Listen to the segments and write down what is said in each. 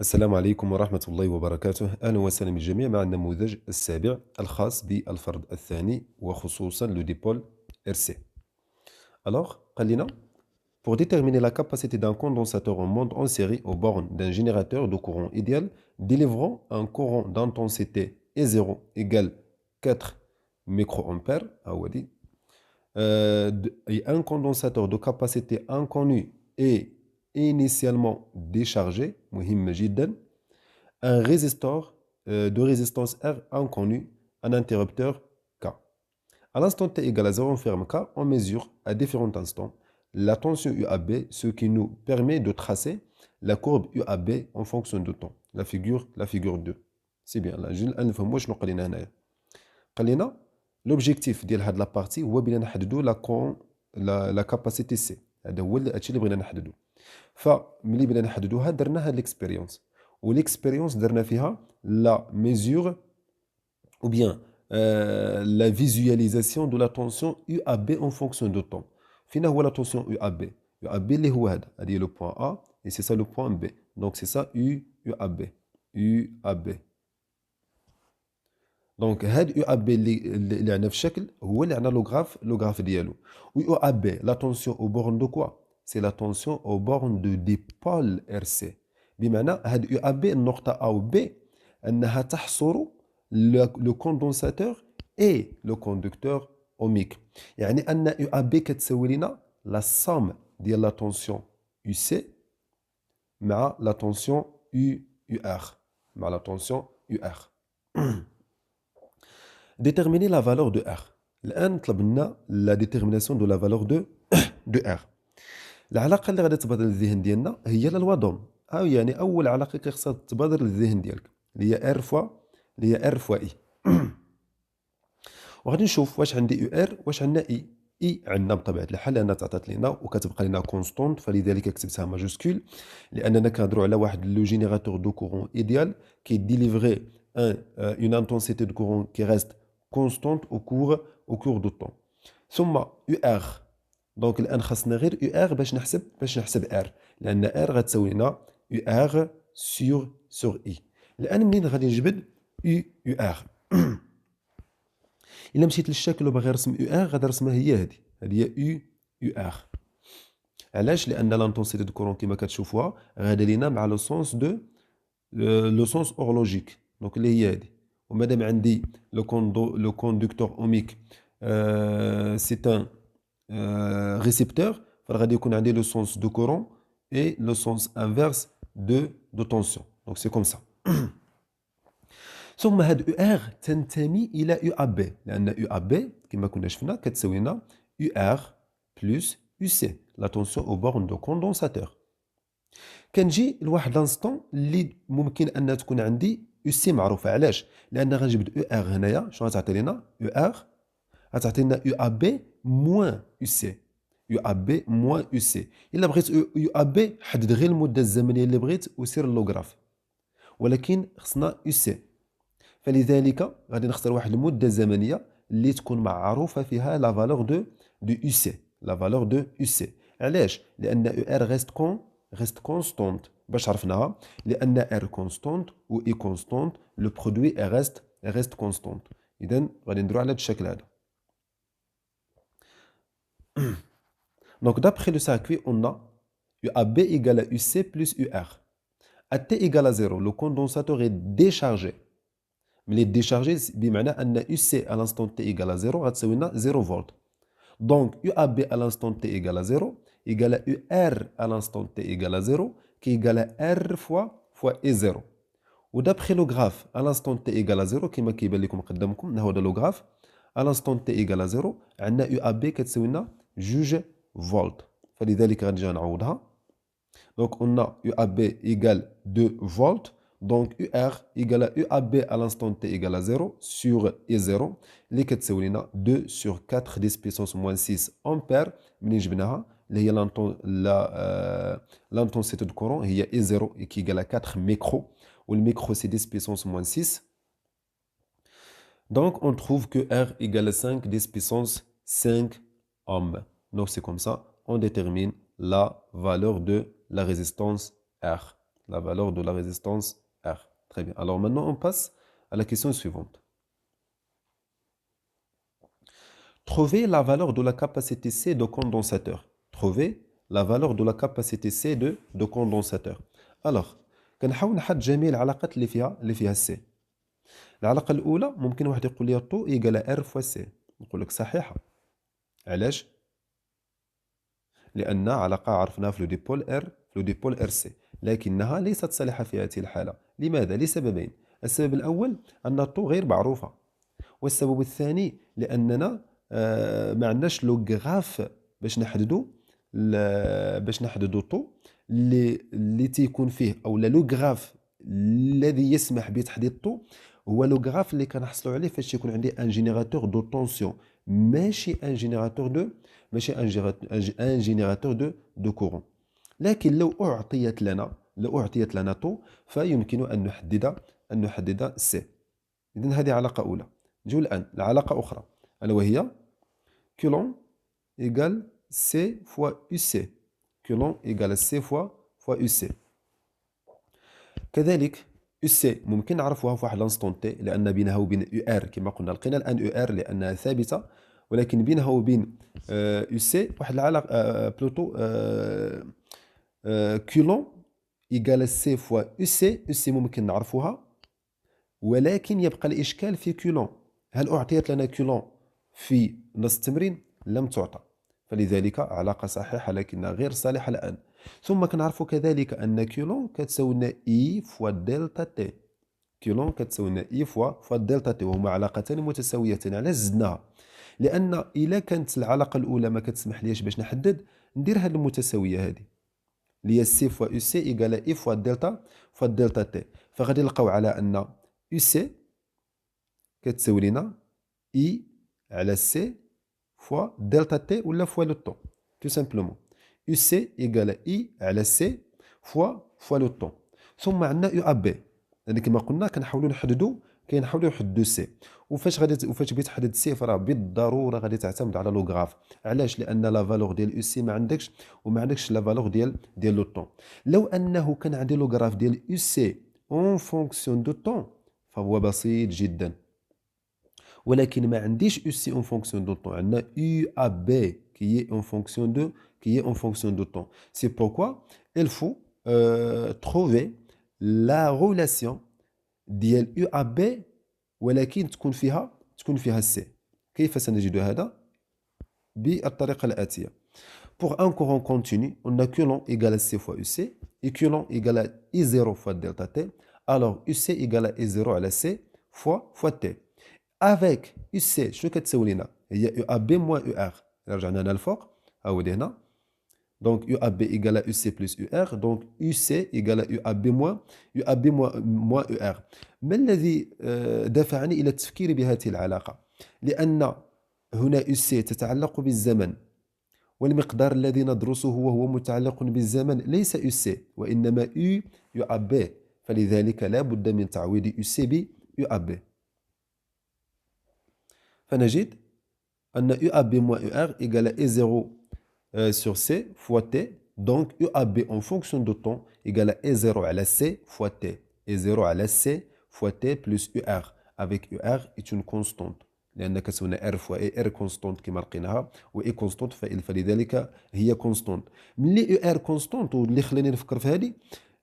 السلام عليكم ورحمة الله وبركاته. أهلا وسهلا بالجميع مع النموذج السابع الخاص بالفرد الثاني وخصوصا le dipôle RC. Alors, قال لنا pour déterminer la capacité d'un condensateur en monde en série aux bornes d'un générateur de courant idéal délivrant un courant d'intensité E0 égale 4 microampères, et un condensateur de capacité inconnue est initialement déchargé, مهم جدا, un résistor de résistance R inconnu, un interrupteur K. À l'instant t égale à 0, on ferme K, on mesure à différents instants la tension UAB, ce qui nous permet de tracer la courbe UAB en fonction du temps. La figure 2. C'est bien. Là, je ne sais pas ce qu'on a dit. قال l'objectif de la partie هو بنا نحددوا la capacité C. هذا هو الشيء اللي بغينا نحددوا. فملي بنا نحددوها درنا هاد l'expérience. L'expérience درنا فيها la mesure ou bien la visualisation de la tension UAB en fonction du temps. فينا هو la tension UAB. UAB اللي هو هذا. هذه le point A et c'est ça le point B. Donc c'est ça UAB. UAB. دونك هاد يو اب بي اللي عندنا في الشكل هو اللي عندنا لو غراف ديالو. و يو اب بي لا تونسيون او بورن دو كوا سي لا تونسيون او بورن دو ديبول ار سي. بمعنى هاد يو اب بي النقطه ا و بي انها تحصر لو كوندونساتور اي لو كوندكتور اوميك. يعني ان يو اب بي كتساوي لنا لا سوم ديال لا تونسيون يو سي مع لا تونسيون يو ار مع لا تونسيون يو ار. Déterminer la valeur de R. الآن طلب لنا la détermination de la valeur de R. العلاقة اللي غادي تبادر للذهن ديالنا هي الوضم. أو يعني أول علاقة كيخصها تبادر للذهن ديالك اللي هي R فوا إي. وغادي نشوف واش عندي يو ار واش عندنا اي. اي عندنا بطبيعه الحال لانها تعطات لنا وكتبقى لنا كونستونت فلذلك كتبتها ماجوسكول لاننا كنهضروا على واحد لو جينيراتور دو كورون ايديال كي ديليفري une intensité de courant qui reste constante au cours du temps. ثم يو ار. دونك الان خاصنا غير يو ار باش نحسب ار لان ار غتساوي لنا يو ار سور اي. الان منين غادي نجبد يو ار؟ الا مشيت للشكل وباغي نرسم يو ار غادي نرسمها هي هذه يو ار. علاش؟ لان لانتونسيتي دو كورون كما كتشوفوها غادا لينا مع لو سونس دو لو سونس اورلوجيك. دونك اللي هي هذه. ومادام عندي لو كوندكتور اوميك سي ان ريسيبتور فغادي يكون عندي لو سونس دو كورون اي لو سونس انفيرس دو تونسيون. دونك سي كوم سا. ثم هاد يو ار تنتمي الى يو اب بي لان يو اب بي كما كنا شفنا كتساوي لنا يو ار بلس يو سي لا تونسيون او بورن دو كوندونساتور. كنجي لواحد لانستون اللي ممكن ان تكون عندي يو سي معروفه. علاش؟ لان غنجبد يو ار هنايا شنو غتعطي لنا يو ار غتعطي لنا يو اب بي موان يو سي. يو اب بي موان يو سي. الا بغيت يو اب بي حدد غير المده الزمنيه اللي بغيت وسير اللوغراف ولكن خصنا يو سي. فلذلك غادي نختار واحد المده زمنيه اللي تكون معروفه فيها لا فالور دو يو سي. لا فالور دو يو سي. علاش؟ لان يو ار ريست كونستونت. باش عرفناها؟ لان ار كونستونت و اي كونستونت لو برودوي ريست كونستونت. اذا غادي نديرو على هذا الشكل هذا. دونك دابخي لو سيركوي قلنا يو ا بي ايكال يو سي بلس يو ار. ا تي ايكال 0 لو كوندونساتور est déchargé. ملي ديشارجي بمعنى ان يو سي à l'instant t égale à 0 غتساوي لنا 0 فولت. دونك يو ا بي à l'instant t égale à 0 égale يو ار à l'instant t égale à 0 qui égale r fois e 0. ودابخي لو غراف à l'instant t égale à 0 كما كيبان لكم قدامكم هذا لو غراف à l'instant t égale à 0 عندنا يو ا بي كتساوي لنا 2 فولت. فلذلك غنجي نعوضها. دونك قلنا يو ا بي égale 2 فولت. Donc UR égale à UAB à l'instant T égale à 0 sur E0 اللي كتساوي لنا 2 sur 4 10 puissance moins 6 ampères. منين جبناها اللي هي l'intensité de courant هي E0 qui égale à 4 micro والميكرو c'est 10 puissance moins 6. Donc on trouve que R égale à 5 10 puissance 5 ohms. Donc c'est comme ça on détermine la valeur de la résistance R. La valeur de la résistance R. Très bien. Alors maintenant, on passe à la question suivante. Trouver la valeur de la capacité C de condensateur. Trouver la valeur de la capacité C de condensateur. Alors, كنحاول نحدد جميع العلاقات اللي فيها سي. العلاقة الأولى ممكن واحد يقول لي طو إيكال ار فوا سي. نقول لك صحيحة. علاش؟ لأن علاقة عرفناها في لو ديبول ار في لو ديبول ار سي، لكنها ليست صالحة في هذه الحالة. لماذا؟ لسببين. السبب الأول أن طو غير معروفة، والسبب الثاني لأننا ما عندناش لو غراف باش نحددوا طو اللي تيكون فيه، او لو غراف الذي يسمح بتحديد طو هو لو غراف اللي كنحصلوا عليه فاش يكون عندي ان جينيراتور دو طونسيون، ماشي ان جينيراتور دو كورون. لكن لو اعطيت لنا طو فيمكن ان نحدد سي. اذا هذه علاقه اولى. نجيو الان لعلاقه اخرى الا وهي كولون égale C fois UC. Coulomb égale C fois UC. كذلك UC ممكن نعرفوها في واحد لانستون تي، لأن بينها وبين UR كما قلنا لقينا الآن UR لأنها ثابتة، ولكن بينها وبين UC واحد العلاقة بلوتو Coulomb égale C fois UC. UC ممكن نعرفوها، ولكن يبقى الإشكال في كولون. هل أعطيت لنا كولون في نص التمرين؟ لم تعطى، فلذلك علاقة صحيحة لكنها غير صالحة الآن. ثم كنعرفوا كذلك أن كولون كتساوي لنا إي فوا دلتا تي. كولون كتساوي لنا إي فوا دلتا تي، وهما علاقتان متساويتان. علاش زدناها؟ لأن إلا كانت العلاقة الأولى ما كتسمح ليش باش نحدد، ندير هذه المتساوية هذه اللي هي سي فوا يو سي إيكالا إي فوا دلتا تي. فغادي نلقاو على أن يو سي كتساوي لنا إي على سي فوا دلتا تي ولا فوا لو طون. تو سامبلومون يو سي إيكالا إي على سي فوا لو طون. ثم عندنا يو أب بي، لأن كما قلنا كنحاولوا نحددوا سي. وفاش بغيت تحدد سي فراه بالضروره غادي تعتمد على لو غراف. علاش؟ لان لا فالور ديال يو سي ما عندكش، وما عندكش لا فالور ديال لو طون. لو انه كان عندي لو غراف ديال يو سي اون فونكسيون دو طون فهو بسيط جدا، ولكن ما عنديش يو سي اون فونكسيون دو طون. عندنا يو ا بي كي اون فونكسيون دو طون. سي بوركوا il faut trouver la relation ديال يو ا بي ولكن تكون فيها السي. كيف سنجد هذا؟ بالطريقة الآتية. Pour un courant continu, on a Coulomb égale à C fois UC et Coulomb égale à I0 fois delta T. Alors UC égale à I0 à la C fois T. Avec UC, شنو كتساوي لنا؟ هي UAB moins UR. رجعنا هنا الفوق، عاودي هنا. Donc UAB égale à UC plus UR. Donc UC égale à UAB moins UR. ما الذي دفعني إلى التفكير بهذه العلاقة؟ لأن هنا UC تتعلق بالزمن، والمقدار الذي ندرسه وهو متعلق بالزمن ليس UC وإنما UAB، فلذلك لا بد من تعويض UC ب UAB. فنجد أن UAB moins UR égale à E0 sur C fois T. Donc UAB en fonction de temps égale à E0 à la C fois T. E0 à la C fois T plus UR, avec UR est une constante لأن كتساوي R fois E. R constante كما لقيناها، و E constante فلذلك هي constante. ملي UR constante واللي خلاني نفكر في هذه،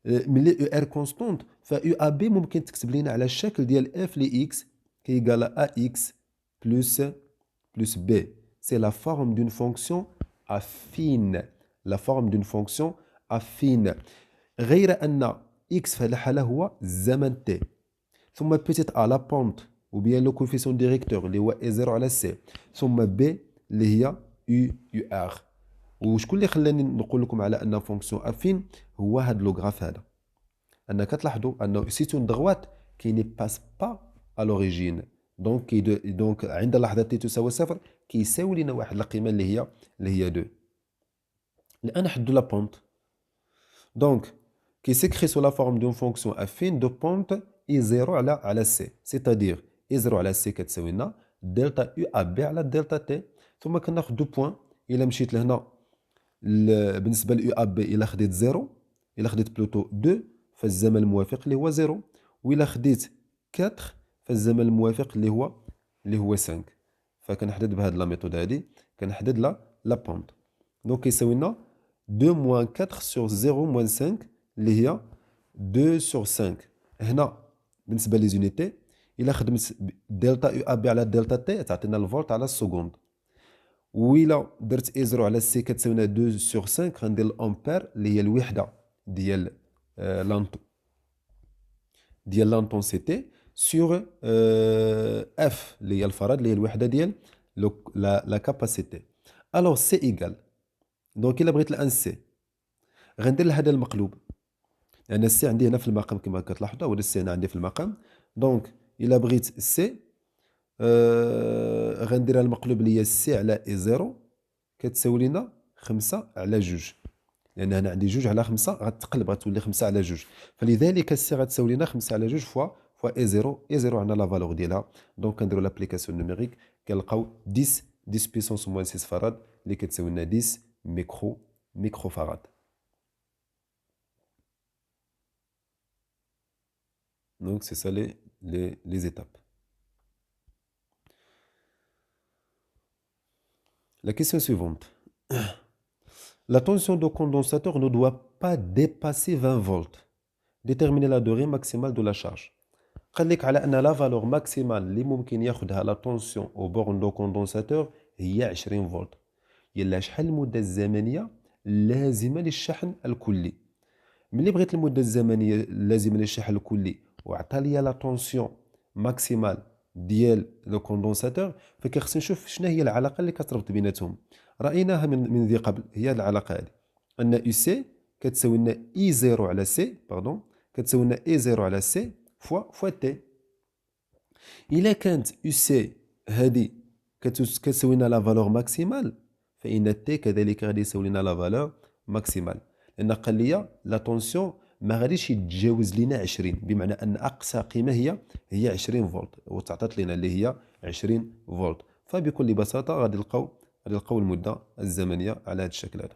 ملي UR constante ف UAB ممكن تكتب لنا على الشكل ديال F ل X كي égale à AX plus B. C'est la forme d'une fonction affine. La forme d'une fonction affine. غير أن X في هذه الحالة هو الزمن T. ثم peut-être à la pente ou bien le coefficient directeur اللي هو E0 على C. ثم B اللي هي UR. وشكون اللي خلاني نقول لكم على أن فونكسيون affine؟ هو هذا لو غراف هذا. أنك تلاحظوا أنه سي اون droite qui ne passe pas à l'origine. دونك عند لحظة t تساوي صفر كيساوي لنا واحد القيمة اللي هي 2. الآن نحدو لا بونت. دونك كي سيكري سو لا فورم دون فونكسيون افين دو بونت I0 على سي، سيتادير I0 على سي كتساوي لنا دلتا يو ا بي على دلتا تي. ثم كناخذ دو بوين. إلا مشيت لهنا بالنسبة ل يو ا بي إلا خديت 0، إلا خديت بلوتو 2 فالزمن الموافق اللي هو 0. وإلا خديت 4 فالزمن الموافق اللي هو 5. فكنحدد بهاد لا ميثود هادي، كنحدد لا بونت. دونك كيساوي لنا 2 موان 4 سور 0 موان 5 اللي هي 2 سور 5. هنا بالنسبة لي زونيتي إلا خدمت دلتا يو أبي على دلتا تي تعطينا الفولت على السكوند. وإلا درت إي 0 على سي كتساوي لنا 2 سور 5 غندير الأمبير اللي هي الوحدة ديال لانتونسيتي سور اف اللي هي الفراد اللي هي الوحدة ديال لا كاباسيتي. الوغ سي إيكال، دونك إلا بغيت الآن سي غندير هذا المقلوب، لأن السي عندي هنا في المقام كما كتلاحظوا، ولا السي هنا عندي في المقام. دونك إلا بغيت السي غنديرها المقلوب اللي هي سي على إي 0 كتساوي لنا 5 على 2، لأن هنا عندي 2 على 5 غتقلب غتولي 5 على 2، فلذلك السي غتساوي لنا 5 على 2 فوا إي 0. إي 0 عندنا لا فالور ديالها، دونك كنديرو لابليكاسيون نوميريك كنلقاو 10 بيسونس موان 6 فراد اللي كتساوي لنا 10 ميكرو فراد. Donc c'est ça les étapes. La question suivante. La tension de condensateur ne doit pas dépasser 20 volts. Déterminer la durée maximale de la charge. قال لك على أن لا فالور ماكسيمال اللي ممكن ياخدها لا تونسيون أو بورن دو كوندونساتور هي 20 فولت. يلا شحال المدة الزمنية اللازمة للشحن الكلي. ملي بغيت المدة الزمنية اللازمة للشحن الكلي وعطى لي لا تونسيون ماكسيمال ديال لو كوندونساتور، فكيخصني نشوف شنو هي العلاقة اللي كتربط بيناتهم. رأيناها من ذي قبل، هي العلاقة هذه أن يو سي كتساوي لنا إي 0 على سي كتساوي لنا إي 0 على سي فوا تي. إلا كانت يو سي هذه كتساوي لنا لا فالور ماكسيمال، فإن تي كذلك غادي يساوي لنا لا فالور ماكسيمال، لأن قال لي لا تونسيون ما غاديش يتجاوز لينا 20، بمعنى أن أقصى قيمة هي 20 فولت، وتعطات لنا اللي هي 20 فولت. فبكل بساطة غادي نلقاو المدة الزمنية على هذا الشكل هذا.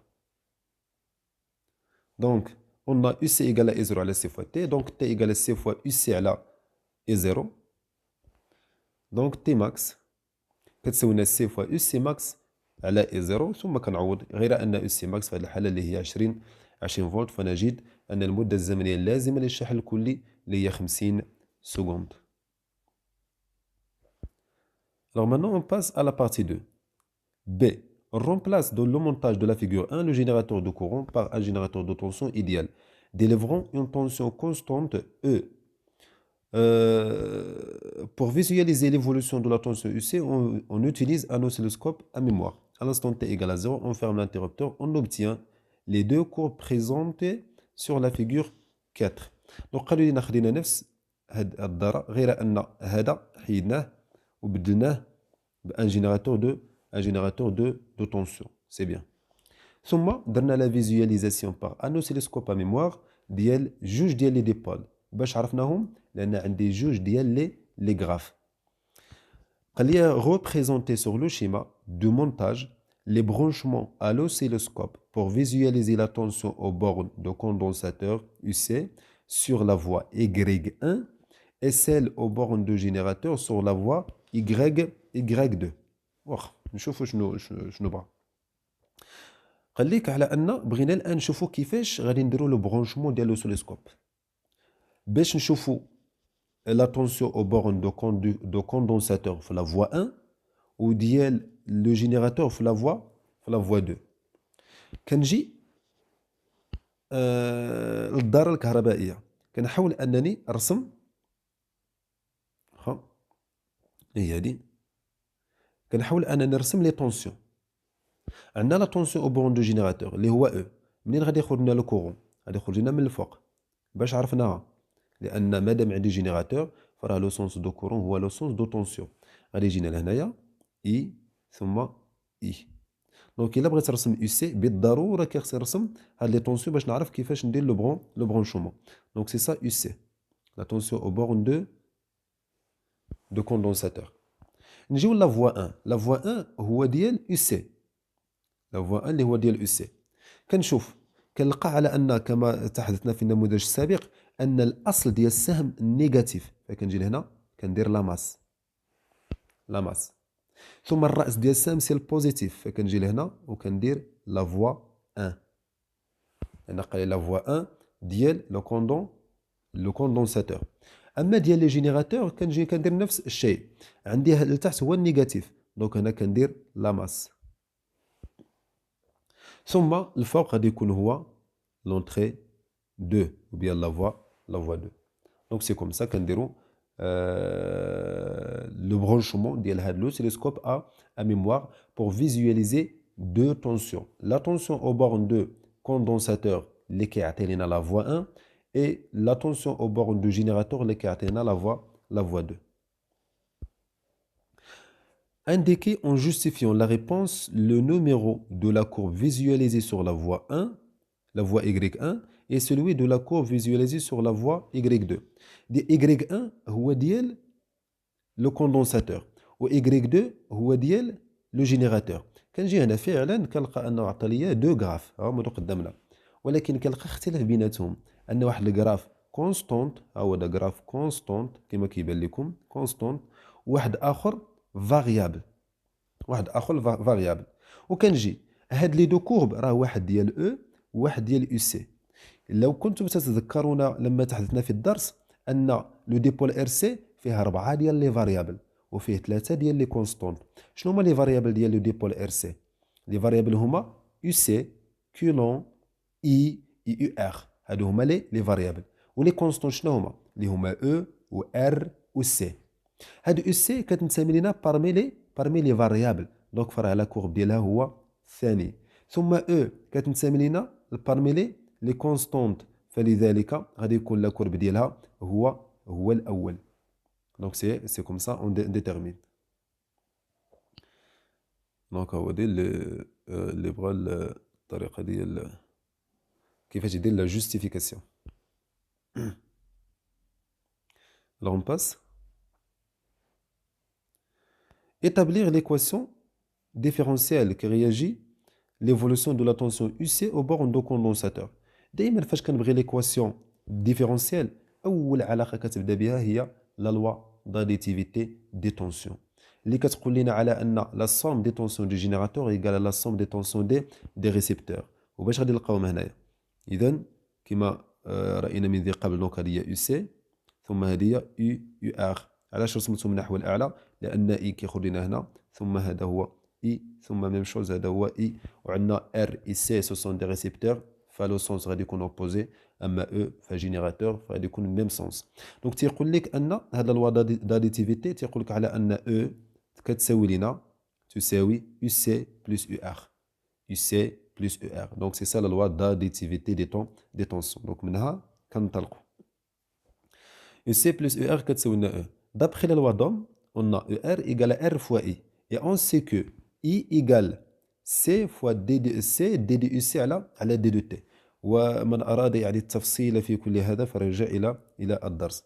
دونك قلنا يو سي إيكال إي 0 على سي فوا تي، دونك تي إيكال سي فوا يو سي على إي 0. دونك تي ماكس كتساوي لنا سي فوا يو سي ماكس على إي 0، ثم كنعوض، غير أن يو سي ماكس في هذه الحالة اللي هي 20 فولت، فنجد أن المدة الزمنية اللازمة للشحن الكلي اللي هي 50 secondes. Alors maintenant on passe à la partie 2. B. On remplace dans le montage de la figure 1 le générateur de courant par un générateur de tension idéal, délivrant une tension constante E. Pour visualiser l'évolution de la tension UC, on utilise un oscilloscope à mémoire. À l'instant t égale à 0, on ferme l'interrupteur, on obtient les deux courbes présentées sur la figure 4. Donc قالوا لنا خدينا نفس هاد الدارة، غير أن هذا حيدناه وبدلناه بان générateur de tension. C'est bien. ثم درنا la visualisation par un oscilloscope à mémoire ديال جوج ديال لي ديبول. باش عرفناهم؟ لأن عندي جوج ديال لي غراف. قال لي représenter sur le schéma de montage les branchements à l'oscilloscope pour visualiser la tension aux bornes de condensateur UC sur la voie Y1 et celle aux bornes de générateur sur la voie Y2. واخ نشوفوا شنو بغا. قال لك على أن بغينا الآن نشوفوا كيفاش غادي نديروا لو برونشمون ديال لوسيلوسكوب باش نشوفوا لا تونسيون او بورن دو كوندونساتور في لا فوا 1 وديال لو جينيراتور في لا فوا 2. كنجي للدارة الكهربائية، كنحاول أنني أرسم هي هادي، كنحاول أنني نرسم لي طونسيون. عندنا لا طونسيون او بورن دو جينيراتور اللي هو او، منين غادي يخرج لنا لو كورون؟ غادي يخرج لنا من الفوق. باش عرفناها؟ لأن مادام عندي جينيراتور فراه لو سونس دو كورون هو لو سونس دو طونسيون. غادي يجينا لهنايا اي ثم اي. دونك إلا بغيت نرسم يو سي بالضرورة كيخصني نرسم هاد لي طونسيون باش نعرف كيفاش ندير لو برونشومون. دونك سي سا يو سي لا طونسيون او بورن دو كوندونساتور. نجيو لا فوا 1. لا فوا 1 هو ديال يو سي، لا فوا 1 اللي هو ديال يو سي. كنشوف كنلقى على أن كما تحدثنا في النموذج السابق أن الأصل ديال السهم نيجاتيف، فكنجي لهنا كندير لا ماس. ثم الرأس ديال السهم سي البوزيتيف، فكنجي لهنا وكندير لا فوا 1. أنا قال لا فوا 1 ديال لو كوندونساتور. أما ديال لي جينيراتور كنجي كندير نفس الشيء، عندي لتحت هو النيجاتيف، دونك هنا كندير لا ماس. ثم الفوق غادي يكون هو لونتري 2 ou bien la voie 2. Donc c'est comme ça كنديروا le branchement ديال هذا l'oscilloscope à mémoire pour visualiser deux tensions. La tension aux bornes de condensateur اللي كيعطي لنا la voie 1 et la tension aux bornes de générateur اللي كيعطي لنا la voie 2. Indiquez en justifiant la réponse le numéro de la courbe visualisée sur la voie 1, la voie Y1, et celui de la courbe visualisée sur la voie Y2. Y1 هو ديال le condensateur و Y2 هو ديال le générateur. كنجي هنا فعلا كنلقى انه عطى لي دو غراف هما قدامنا، ولكن كنلقى اختلاف بيناتهم، ان واحد الغراف كونستونت، ها هو دا غراف كونستونت كما كيبان لكم كونستونت، وواحد اخر فاريابل، وكنجي هاد لي دو كورب راه واحد ديال او وواحد ديال او سي. لو كنتم تتذكرون لما تحدثنا في الدرس ان لو ديبول ار سي فيه 4 ديال لي فاريابل وفيه 3 ديال لي كونستونت. شنو هما لي فاريابل ديال لو ديبول ار سي؟ لي فاريابل هما يو سي، كولون، اي يو ار، هادو هما لي فاريابل. ولي كونستونت شنو هما؟ اللي هما او و ار و سي. هاد او سي كتنتمي لينا بارمي لي فاريابل، دونك فرع لا كورب ديالها هو الثاني. ثم او كتنتمي لينا بارمي لي كونستونت، فلذلك غادي يكون لا كورب ديالها هو الاول. دونك سي كوم سا اون ديتيرمين. دونك هو ديال اللي بغى الطريقه ديال كيفاش يدير لا جوستيفيكاسيون. Alors on passe. Établir l'équation différentielle qui réagit l'évolution de la tension UC au borne de condensateur. دائما فاش كنبغي l'équation différentielle اول علاقه كتبدا بها هي لا لوا d'additivité des tensions اللي كتقول لنا على ان لا somme des tensions du générateur égale la somme des tensions des récepteurs. وباش غادي نلقاوهم هنايا؟ اذا كما راينا من ذي قبل، دونك هذه هي UC ثم هذه يو ار. علاش رسمتهم من النحو الاعلى؟ لان اي كيخرج لنا هنا، ثم هذا هو اي، ثم ميم شوز هذا هو اي، وعندنا ار اي سي سو سون دي ريسيبتور، فلو سونس غادي يكون اوبوزي، اما او فجينيراتور فغادي يكون ميم سونس. دونك تيقول لك ان هذا لوا داديتيفيتي تيقول لك على ان او كتساوي لنا تساوي يو سي بلس يو ار، يو سي بلس يو ار. دونك سي سا لا لوا داديتيفيتي دي طونسيون. دونك منها كنطلقوا يو سي بلس يو ار كتساوي لنا او. D'après la loi d'Ohm, on a ER égale à R fois I. Et on sait que I égale C fois D de C D de UC على D de T. ومن أراد يعني التفصيل في كل هذا فرجع إلى الدرس.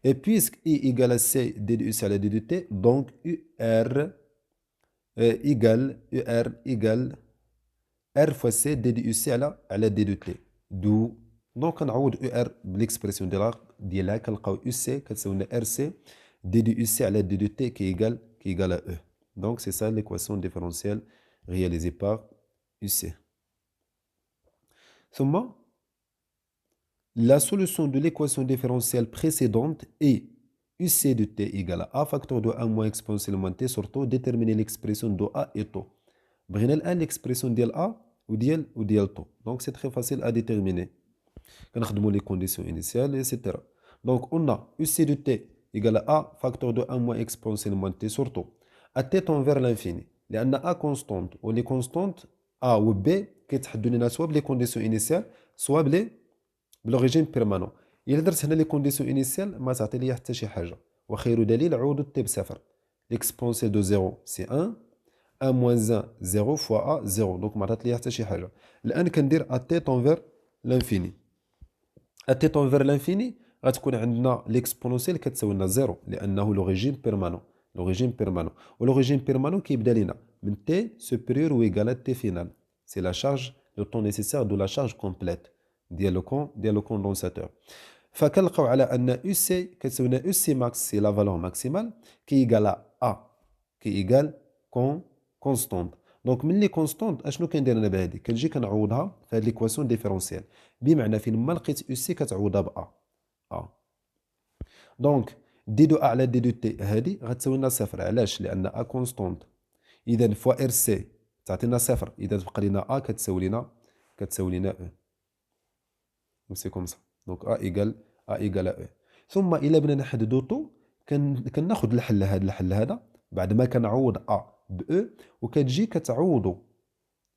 Et puisque I égale à C D de UC على D de T, donc UR égale R fois C D de UC على D de T. D'où donc كنعوض UR بالإكسبرسيون ديالها كنلقاو UC كتساوي لنا RC D de UC à la D de T qui égale à E. Donc c'est ça l'équation différentielle réalisée par UC. ثم la solution de l'équation différentielle précédente est UC de T égale à A facteur de A moins exponentiellement T surtout déterminer l'expression de A et taux. بغينا الآن l'expression ديال A وديال taux. Donc c'est très facile à déterminer. كنخدموا les conditions initiales etc. Donc on a UC de T égale à A facteur de 1 moins exponentiellement T surtout à T tend vers l'infini لأن A constante و les constantes A و B كيتحدوا لنا سوا بلي كونديسيون انيسيال سوا بلوريجين بيرمانون. إلا درت هنا لي كونديسيون انيسيال ما تعطي لي حتى شي حاجة، وخير دليل عود T بصفر. l'exponentiel de 0 c'est 1 1 moins 1 0 fois A 0 donc ما عطات لي حتى شي حاجة. الآن كندير A T tend vers l'infini. A T tend vers l'infini غتكون عندنا ليكسبونونسيال كتساوي لنا زيرو لانه لوريجين بيرمانون ولوريجين بيرمانون كيبدا لينا من تي سوبيريور و ايغال تي فينال. سي لا شارج لو طون نيسيسير دو لا شارج كومبليت ديال لو كوندونساتور. فكنلقاو على ان او سي كتساوي لنا او سي ماكس سي لا فالور ماكسيمال كي ايكال ا كي ايكال كونستونت. دونك ملي كونستونت اشنو كندير انا بهذه؟ كنجي كنعوضها في هذه ليكواسيون ديفيرونسيال، بمعنى فين ما لقيت او سي كتعوضها ا. دونك دي دو ا على دي دو تي هذه غتساوي لنا صفر. علاش؟ لان ا كونستونت، اذا فوا ار سي تعطينا صفر، اذا تبقى لنا ا كتساوي لنا او. سي كوم سا. دونك ا ايكال او. ثم الا بغينا نحددو طو كناخذ الحل هذا بعد ما كنعوض ا ب او، وكتجي كتعوضو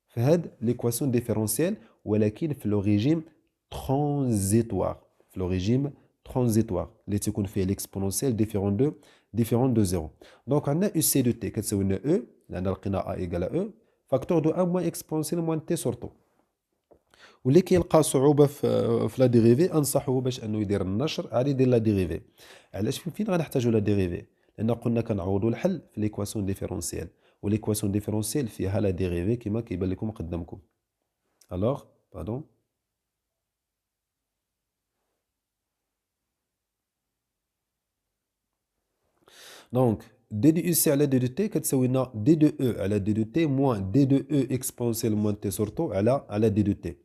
في هاد ليكواسيون ديفيرونسيال ولكن في لو ريجيم ترانزيتوار، في لو ريجيم ترانزيتوار اللي تيكون فيه ليكسبونونسيال ديفيرون دو زيرو. دونك عندنا او سي دو تي كتساوي لنا او لان لقينا ا ايكال او فاكتور دو 1 موان اكسبونونسيال موان تي سور طو. واللي كيلقى صعوبه في لا ديريفي انصحه باش انه يدير النشر عادي يدير لا ديريفي. علاش؟ فين غنحتاجوا لا ديريفي؟ لان قلنا كنعوضوا الحل في ليكواسيون ديفيرونسيال، وليكواسيون ديفيرونسيال فيها لا ديريفي كما كيبان لكم قدامكم. الوغ باردون. دونك دي دو او سي على دي دو تي كتساوي لنا دي دو او على دي دو تي موان دي دو او اكسبونسيال موان تي سورتو على دي دو تي.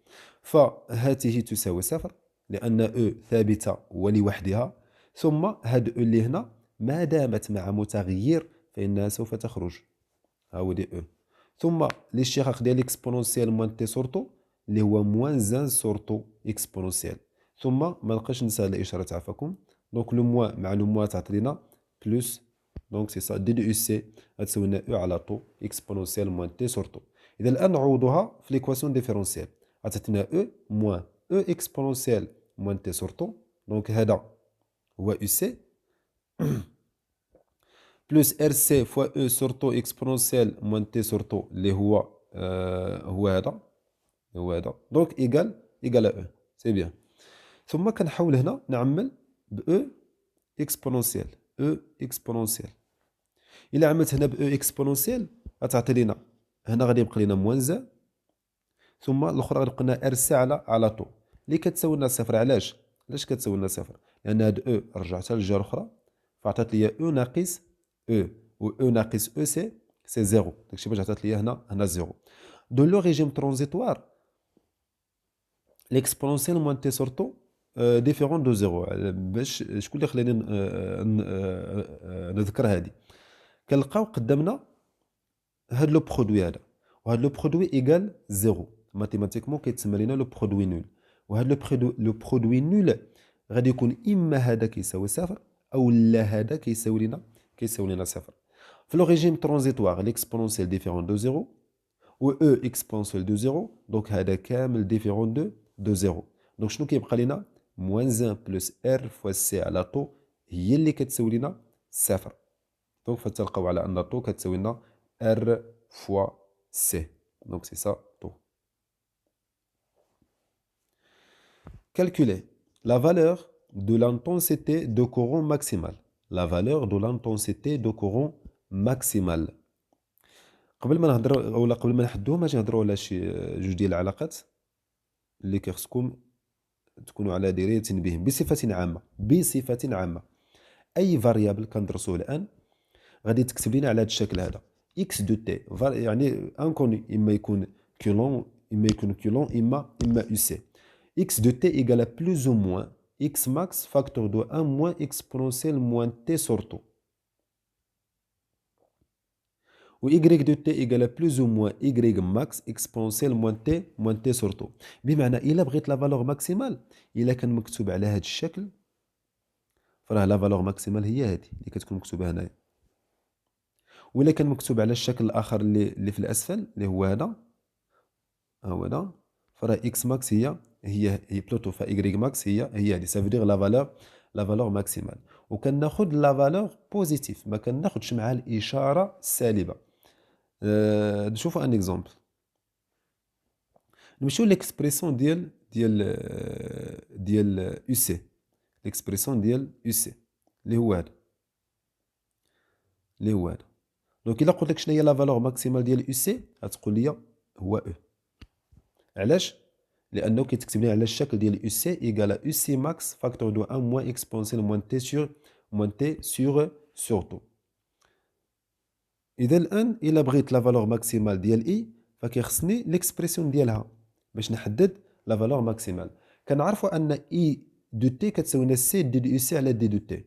فهذه تساوي صفر لان او ثابته ولوحدها، ثم هاد او اللي هنا ما دامت مع متغير فانها سوف تخرج. ها هو دي او. ثم الاشتقاق ديال اكسبونونسيال موان تي سورتو اللي هو موان زان سورتو اكسبونونسيال. ثم ما نبقاش ننسى هاد الاشاره تعرفكم. دونك لو موان مع لو موان تعطي لنا بلس. دونك سي سا دي دو سي غتساوي لنا او على طو اكسبونونسيال موان تي سور طو. اذا الان نعوضوها في ليكواسيون ديفيرونسيال غتعطينا او موان او اكسبونونسيال موان تي سور طو. دونك هذا هو او سي بلس ار سي فوا او سور طو اكسبونونسيال موان تي سور طو اللي هو هذا دونك ايكال او. سي بيان. ثم كنحاول هنا نعمل ب او اكسبونونسيال او اكسبونونسيال. الا عملت هنا ب او اكسبونونسيال غتعطي لينا هنا غادي يبقى لينا موان زان، ثم الاخرى غتبقى لنا ار سي على طو اللي كتساوي لنا صفر. علاش كتساوي لنا صفر؟ لان هاد او رجعتها للجهه الاخرى فعطات لي او ناقص او، و او ناقص او سي زيرو. داكشي باش عطات لي هنا زيرو. دو لو ريجيم ترانزيتوار ليكسبونونسيال موان تي سورتو ديفيرون دو زيرو. باش شكون اللي خلاني نذكر هذه؟ كنلقاو قدامنا هاد لو برودوي هذا، وهاد لو برودوي ايكال زيرو ماتيماتيكمون كيتسمى لينا لو برودوي نول. وهاد لو برودوي نول غادي يكون اما هذا كيساوي صفر او لا هذا كيساوي لنا صفر. في لو ريجيم ترانزيتوار ليكسبونونسيال ديفيرون دو زيرو و او اكسبونسيال دو زيرو، دونك هذا كامل ديفيرون دو زيرو. دونك شنو كيبقى لينا؟ موان زان بلس ار فوا سي على طو هي اللي كتساوي لنا صفر. دونك فتلقاو على ان طو كتساوي لنا R fois C. Donc c'est ça, tout. Calculer la valeur de l'intensité de courant maximale. La valeur de l'intensité de courant maximale. قبل ما نهضروا ولا قبل ما نحدوهم اجي نهضروا على شي جوج ديال العلاقات اللي كيخصكم تكونوا على درايه بهم بصفه عامه. اي فاريابل كندرسوه الان غادي تكتب لنا على هذا الشكل هذا x دو تي يعني انكوني، اما يكون كولون اما يو سي. x دو تي ايكال بلوز او موان x ماكس فاكتور دو 1 موان اكسبونونسيال موان تي سورتو، و y دو تي ايكال بلوز او موان y ماكس اكسبونونسيال موان تي سورتو. بمعنى الا بغيت لا فالور ماكسيمال الا كان مكتوب على هذا الشكل فراه لا فالور ماكسيمال هي هذه اللي كتكون مكتوبه هنايا. ولا كان مكتوب على الشكل الاخر اللي في الاسفل اللي هو هذا فراه اكس ماكس هي بلوتو فا اي ماكس هي هذه سافو دير لا فالور ماكسيمال. وكناخذ لا فالور بوزيتيف ما كناخذش مع الاشاره السالبه. نشوفوا ان اكزومبل. نمشيو ليكسبريسيون ديال يو سي. ليكسبريسيون ديال يو سي اللي هو هذا دونك الا قلت لك شنو هي لا فالور ماكسيمال ديال يو سي غتقول لي هو او. علاش؟ لانه كيتكتب لنا على الشكل ديال يو سي ايكال يو سي ماكس فاكتور دو 1 موان اكسبونسيال موان تي سور تو. اذا الان الا بغيت لا فالور ماكسيمال ديال اي فكيخصني ليكسبرسيون ديالها باش نحدد لا فالور ماكسيمال. كنعرفوا ان اي دو تي كتساوي لنا سي دي دو يو سي على دي دو تي،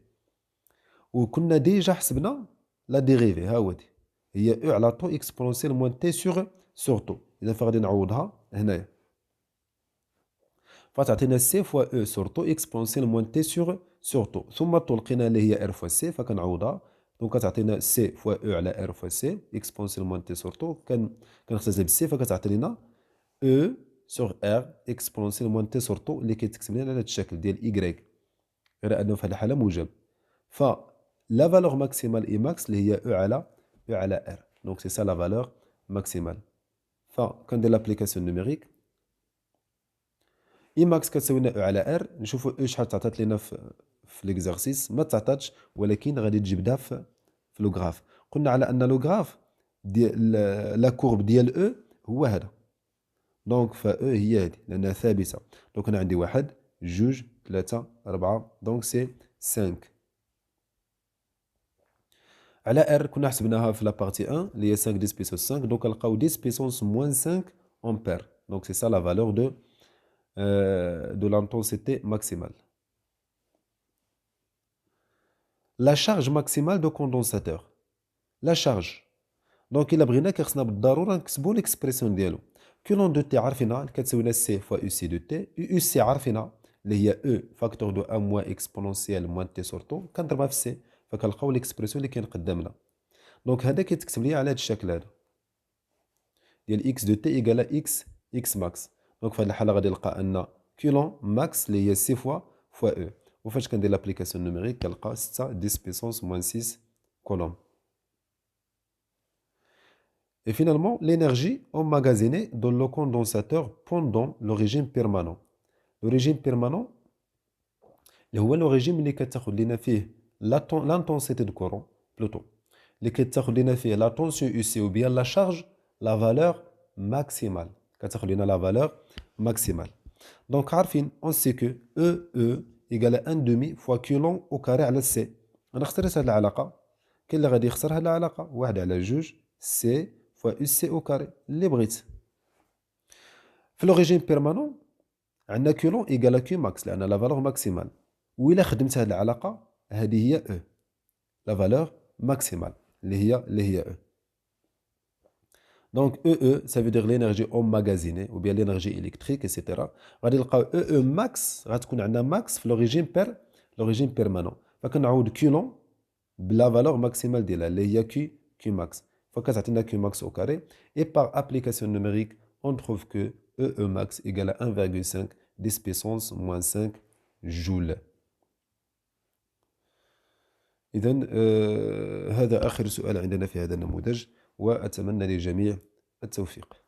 وكنا ديجا حسبنا لا ديريفي ها هو هي او على طو اكسبونسيال موان تي سور تو. اذا فغادي نعوضها هنايا فتعطينا سي فوا او سور تو اكسبونسيال موان تي سور تو، ثم طو لقينا اللي هي ار فوا سي فكنعوضها دونك كتعطينا سي فوا او على ار فوا سي اكسبونسيال موان تي سور تو، كنختزل بالسي فكتعطي لنا او سور ار اكسبونسيال موان تي سور تو اللي كيتكتب لنا على هذا الشكل ديال ايكغيك، غير انه في هذه الحاله موجب. ف لا فالور ماكسيمال اي ماكس اللي هي او على ار، دونك سي سا لا فالور ماكسيمال. فكندير لابليكاسيون نوميريك اي ماكس كتساوي لنا او على ار. نشوفوا او شحال تعطات لنا في ليكزارسيس، ما تعطاتش ولكن غادي تجبدها في لو غراف. قلنا على ان لو غراف ديال لا كورب ديال او هو هذا، دونك فا او هي هذه لانها ثابته. دونك انا عندي 1 2 3 4 دونك سي 5 على ار. كنا حسبناها في لا بارتي 1 اللي هي 5 10 بيسونس 5، دونك نلقاو 10 بيسونس موان 5 امبير، دونك سي سا لا فالور de l'intensité maximale. La charge maximale de condensateur. La charge. Donc il بغينا كيخصنا بالضروره نكتبوا ليكسبرسيون ديالو. كولون دو تي عارفينها كتساوي لنا سي فوا يو سي دو تي، يو سي عارفينها اللي هي او فاكتور دو 1 موان اكسبونونسيال موان تي سورتو، كنضربها في سي فكنلقاو ليكسبرسيون اللي كاين قدامنا. دونك هذا كيتكتب لي على هذا الشكل هذا ديال اكس دو تي ايكال اكس ماكس. دونك في هذه الحاله غادي نلقى ان كولون ماكس اللي هي سي فوا او، وفاش كندير لابليكاسيون نوميريك كنلقى 6 10 بيسونس موان 6 كولوم. Et finalement, l'énergie emmagasinée dans le condensateur pendant le régime permanent. Le régime permanent, هو le régime اللي كتاخذ لنا فيه l'intensité de courant plutôt، اللي كتاخذ لنا فيه la tension UC ou bien la charge, la valeur maximale. كتاخذ لنا la valeur maximale. Donc عارفين on sait que E égale 1/2 fois coulomb au carré على C. انا اخترت هذه العلاقه، كاين اللي غادي يخسر هذه العلاقه 1 على 2 C fois UC au carré اللي بغيت. في لو ريجيم بيرمانون عندنا كولون ايكال كيو ماكس لان لا فالور ماكسيمال، وإلا خدمت هذه العلاقه هذه هي او لا فالور ماكسيمال اللي هي او. دونك او ça veut dire l'énergie emmagasinée ou bien l'énergie électrique etc. غادي نلقاو او ماكس غتكون عندنا ماكس في لو ريجيم بيرمانون، فكنعوض كولون بلا فالور ماكسيمال ديالها اللي هي كيو ماكس، فكتعطينا كيو ماكس au carré. Et par application numérique on trouve que E max égale à 1,5 10 puissance moins 5 جول. إذن هذا آخر سؤال عندنا في هذا النموذج، وأتمنى للجميع التوفيق.